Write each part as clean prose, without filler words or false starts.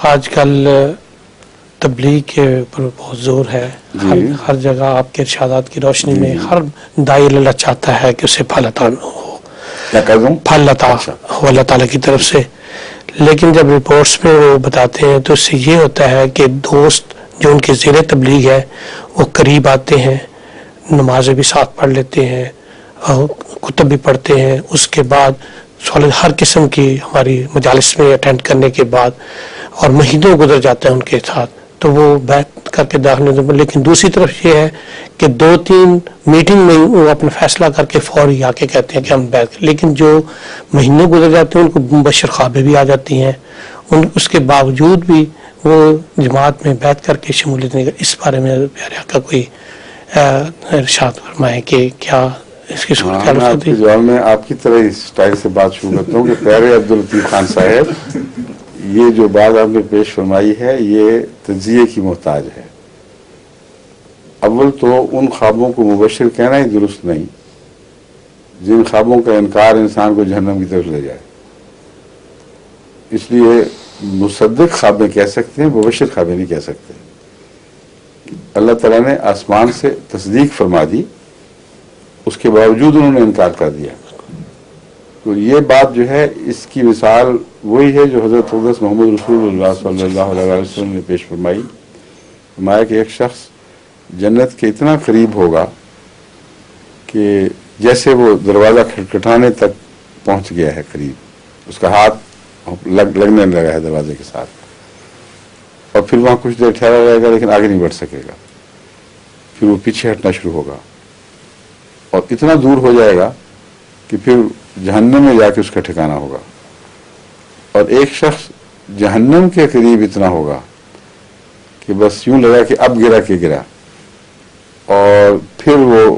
آج کل تبلیغ کے اوپر بہت زور ہے. ہر جگہ آپ کے ارشادات کی روشنی میں ہر داعی اللہ چاہتا ہے کہ اسے پھل عطا ہو، پھل عطا ہو اللہ تعالیٰ کی طرف سے. لیکن جب رپورٹس میں وہ بتاتے ہیں تو اس سے یہ ہوتا ہے کہ دوست جو ان کے زیر تبلیغ ہے وہ قریب آتے ہیں، نمازیں بھی ساتھ پڑھ لیتے ہیں، کتب بھی پڑھتے ہیں. اس کے بعد ہر قسم کی ہماری مجالس میں اٹینڈ کرنے کے بعد اور مہینوں گزر جاتے ہیں ان کے ساتھ، تو وہ بیعت کر کے داخل ہوتے ہیں. لیکن دوسری طرف یہ ہے کہ 2-3 میٹنگ میں وہ اپنا فیصلہ کر کے فوری آ کے کہتے ہیں کہ ہم بیعت کریں. لیکن جو مہینوں گزر جاتے ہیں ان کو مبشر خوابیں بھی آ جاتی ہیں، اس کے باوجود بھی وہ جماعت میں بیعت کر کے شمولیت نہیں کرتے. اس بارے میں پیارے آقا کوئی ارشاد فرمائیں کہ کیا اس کی صورتحال آپ کے جواب میں آپ کی طرح اس اسٹائل سے بات شروع کرتا ہوں کہ پیارے عبداللطیف خان صاحب، یہ جو بات آپ نے پیش فرمائی ہے یہ تجزیے کی محتاج ہے. اول تو ان خوابوں کو مبشر کہنا ہی درست نہیں جن خوابوں کا انکار انسان کو جہنم کی طرف لے جائے. اس لیے مصدق خوابیں کہہ سکتے ہیں، مبشر خوابیں نہیں کہہ سکتے. اللہ تعالیٰ نے آسمان سے تصدیق فرما دی، اس کے باوجود انہوں نے انکار کر دیا. تو یہ بات جو ہے اس کی مثال وہی ہے جو حضرت اقدس محمد رسول اللہ صلی اللہ علیہ وسلم نے پیش فرمایا کہ ایک شخص جنت کے اتنا قریب ہوگا کہ جیسے وہ دروازہ کھٹکھٹانے تک پہنچ گیا ہے قریب، اس کا ہاتھ لگنے لگا ہے دروازے کے ساتھ، اور پھر وہاں کچھ دیر ٹھہرا رہے گا لیکن آگے نہیں بڑھ سکے گا. پھر وہ پیچھے ہٹنا شروع ہوگا اور اتنا دور ہو جائے گا کہ پھر جہنم میں جا کے اس کا ٹھکانہ ہوگا. اور ایک شخص جہنم کے قریب اتنا ہوگا کہ بس یوں لگا کہ اب گرا کہ گرا، اور پھر وہ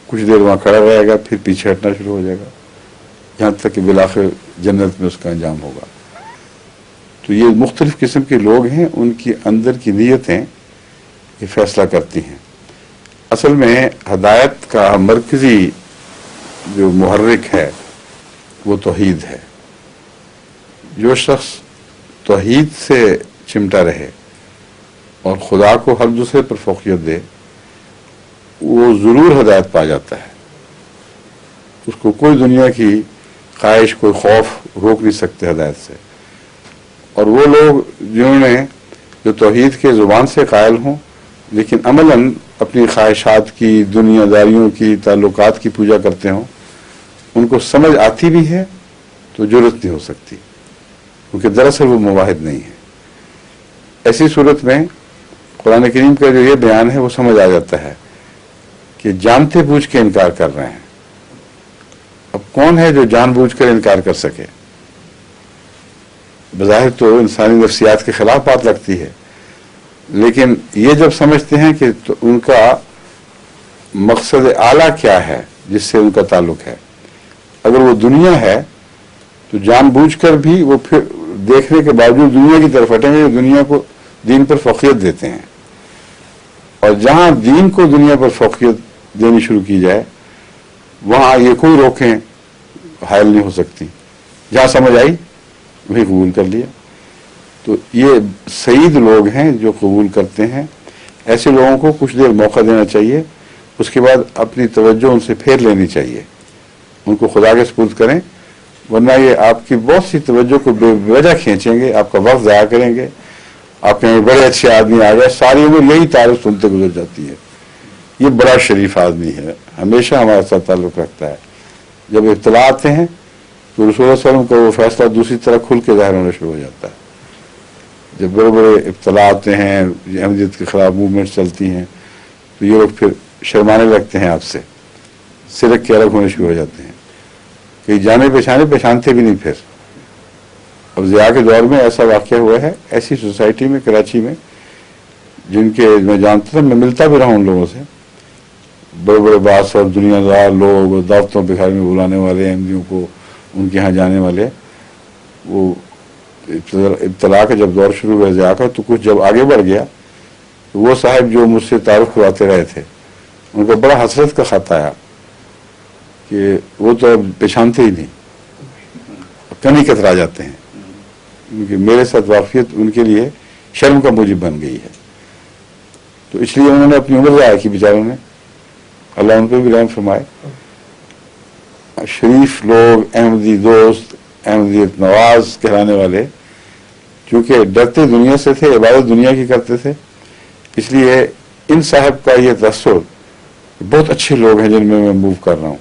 کچھ دیر وہاں کھڑا رہے گا، پھر پیچھے ہٹنا شروع ہو جائے گا یہاں تک کہ بالآخر جنت میں اس کا انجام ہوگا. تو یہ مختلف قسم کے لوگ ہیں، ان کی اندر کی نیتیں یہ فیصلہ کرتی ہیں. اصل میں ہدایت کا مرکزی جو محرک ہے وہ توحید ہے. جو شخص توحید سے چمٹا رہے اور خدا کو ہر دوسرے پر فوقیت دے وہ ضرور ہدایت پا جاتا ہے. اس کو کوئی دنیا کی خواہش، کوئی خوف روک نہیں سکتے ہدایت سے. اور وہ لوگ جنہوں نے جو توحید کے زبان سے قائل ہوں لیکن عملاً اپنی خواہشات کی، دنیا داریوں کی، تعلقات کی پوجا کرتے ہوں، ان کو سمجھ آتی بھی ہے تو جرأت نہیں ہو سکتی کیونکہ دراصل وہ موحد نہیں ہے. ایسی صورت میں قرآن کریم کا جو یہ بیان ہے وہ سمجھ آ جاتا ہے کہ جانتے بوجھ کے انکار کر رہے ہیں. اب کون ہے جو جان بوجھ کر انکار کر سکے؟ بظاہر تو انسانی نفسیات کے خلاف بات لگتی ہے، لیکن یہ جب سمجھتے ہیں کہ ان کا مقصد اعلیٰ کیا ہے جس سے ان کا تعلق ہے، اگر وہ دنیا ہے تو جان بوجھ کر بھی وہ پھر دیکھنے کے باوجود دنیا کی طرف ہٹیں گے، دنیا کو دین پر فوقیت دیتے ہیں. اور جہاں دین کو دنیا پر فوقیت دینی شروع کی جائے وہاں یہ کوئی روکیں حائل نہیں ہو سکتی. جہاں سمجھ آئی وہی قبول کر لیا. تو یہ سعید لوگ ہیں جو قبول کرتے ہیں. ایسے لوگوں کو کچھ دیر موقع دینا چاہیے، اس کے بعد اپنی توجہ ان سے پھیر لینی چاہیے، ان کو خدا کے سپرد کریں، ورنہ یہ آپ کی بہت سی توجہ کو بے وجہ کھینچیں گے، آپ کا وقت ضائع کریں گے. آپ کہیں بڑے اچھے آدمی آ گئے، ساری عمر یہی تعریف سنتے گزر جاتی ہے، یہ بڑا شریف آدمی ہے، ہمیشہ ہمارے ساتھ تعلق رکھتا ہے. جب اطلاع آتے ہیں تو رسول اللہ صلی اللہ علیہ وسلم کا وہ فیصلہ دوسری طرح کھل کے ظاہر ہونا شروع ہو جاتا ہے. جب بڑے بڑے ابتلا آتے ہیں، احمدیت کے خلاف موومنٹ چلتی ہیں، تو یہ لوگ پھر شرمانے لگتے ہیں، آپ سے سرک کے الگ ہونے شروع ہو جاتے ہیں، کہ جانے پہچانتے بھی نہیں. پھر اب ضیاء کے دور میں ایسا واقعہ ہوا ہے، ایسی سوسائٹی میں کراچی میں جن کے میں جانتا تھا، میں ملتا بھی رہا ہوں ان لوگوں سے، بڑے بڑے باس اور دنیا دار لوگ، دعوتوں پہ گھر میں بلانے والے، احمدیوں کو ان کے ہاں جانے والے. وہ ابتلا کا جب دور شروع ہوا ضیاء کا، تو کچھ جب آگے بڑھ گیا تو وہ صاحب جو مجھ سے تعارف کرواتے رہے تھے ان کو بڑا حسرت کا خط آیا کہ وہ تو اب پہچانتے ہی نہیں، کنی کترا جاتے ہیں. کیونکہ میرے ساتھ واقفیت ان کے لیے شرم کا موجب بن گئی ہے. تو اس لیے انہوں نے اپنی عمر ضائع کی بیچاروں نے, اللہ ان پہ بھی رحم فرمائے. شریف لوگ, احمدی دوست, احمدیت نواز کہلانے والے, چونکہ ڈرتے دنیا سے تھے, عبادت دنیا کی کرتے تھے, اس لیے ان صاحب کا یہ تاثر بہت اچھے لوگ ہیں جن میں موو کر رہا ہوں.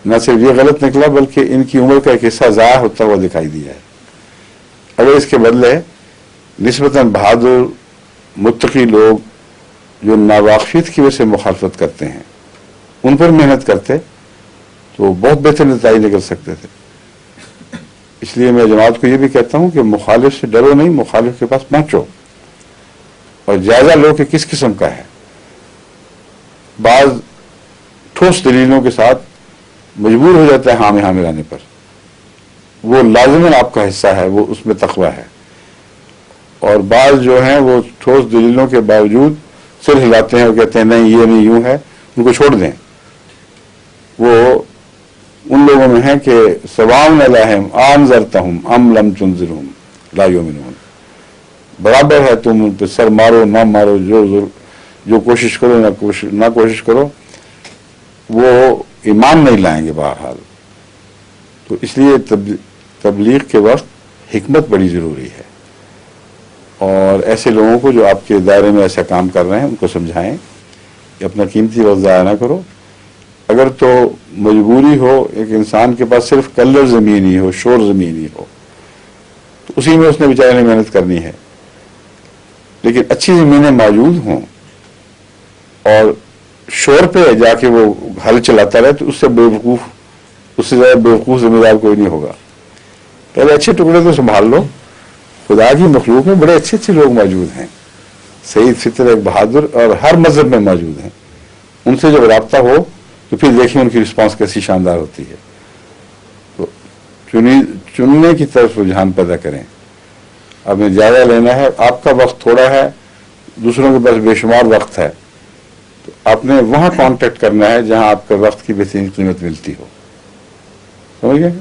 نہ صرف یہ غلط نکلا بلکہ ان کی عمر کا ایک حصہ ضائع ہوتا ہوا دکھائی دیا ہے. اگر اس کے بدلے نسبتاً بہادر متقی لوگ جو ناواقفیت کی وجہ سے مخالفت کرتے ہیں ان پر محنت کرتے تو بہت بہتر نتائج نکل سکتے تھے. اس لیے میں جماعت کو یہ بھی کہتا ہوں کہ مخالف سے ڈرو نہیں, مخالف کے پاس پہنچو اور جائزہ لو کہ کس قسم کا ہے. بعض ٹھوس دلیلوں کے ساتھ مجبور ہو جاتا ہے ہاں میں لانے پر, وہ لازماً آپ کا حصہ ہے, وہ اس میں تقوی ہے. اور بعض جو ہیں وہ ٹھوس دلیلوں کے باوجود سر ہلاتے ہیں اور کہتے ہیں نہیں یہ نہیں یوں ہے, ان کو چھوڑ دیں. وہ ان لوگوں میں ہیں کہ سوام علیہم انذرتہم ام لم تنذرہم لا یؤمنون, برابر ہے تم ان پہ سر مارو نہ مارو, جو کوشش کرو نہ کوشش کرو, وہ ایمان نہیں لائیں گے بہرحال. تو اس لیے تبلیغ کے وقت حکمت بڑی ضروری ہے, اور ایسے لوگوں کو جو آپ کے دائرے میں ایسا کام کر رہے ہیں ان کو سمجھائیں کہ اپنا قیمتی وقت ضائع نہ کرو. اگر تو مجبوری ہو, ایک انسان کے پاس صرف کلر زمین ہی ہو, شور زمین ہی ہو, تو اسی میں اس نے بیچارے نے محنت کرنی ہے. لیکن اچھی زمینیں موجود ہوں اور شور پہ جا کے وہ ہل چلاتا رہے تو اس سے زیادہ بیوقوف ذمہ دار کوئی نہیں ہوگا. پہلے اچھے ٹکڑے تو سنبھال لو. خدا کی مخلوق میں بڑے اچھے اچھے لوگ موجود ہیں, سعید فطر ایک بہادر اور ہر مذہب میں موجود ہیں. ان سے جب رابطہ ہو تو پھر دیکھیں ان کی رسپانس کیسی شاندار ہوتی ہے. تو چننے کی طرف رجحان پیدا کریں. اب میں زیادہ لینا ہے, آپ کا وقت تھوڑا ہے, دوسروں کے پاس بے شمار وقت ہے, تو آپ نے وہاں کانٹیکٹ کرنا ہے جہاں آپ کے وقت کی بہترین قیمت ملتی ہو. سمجھ گئے؟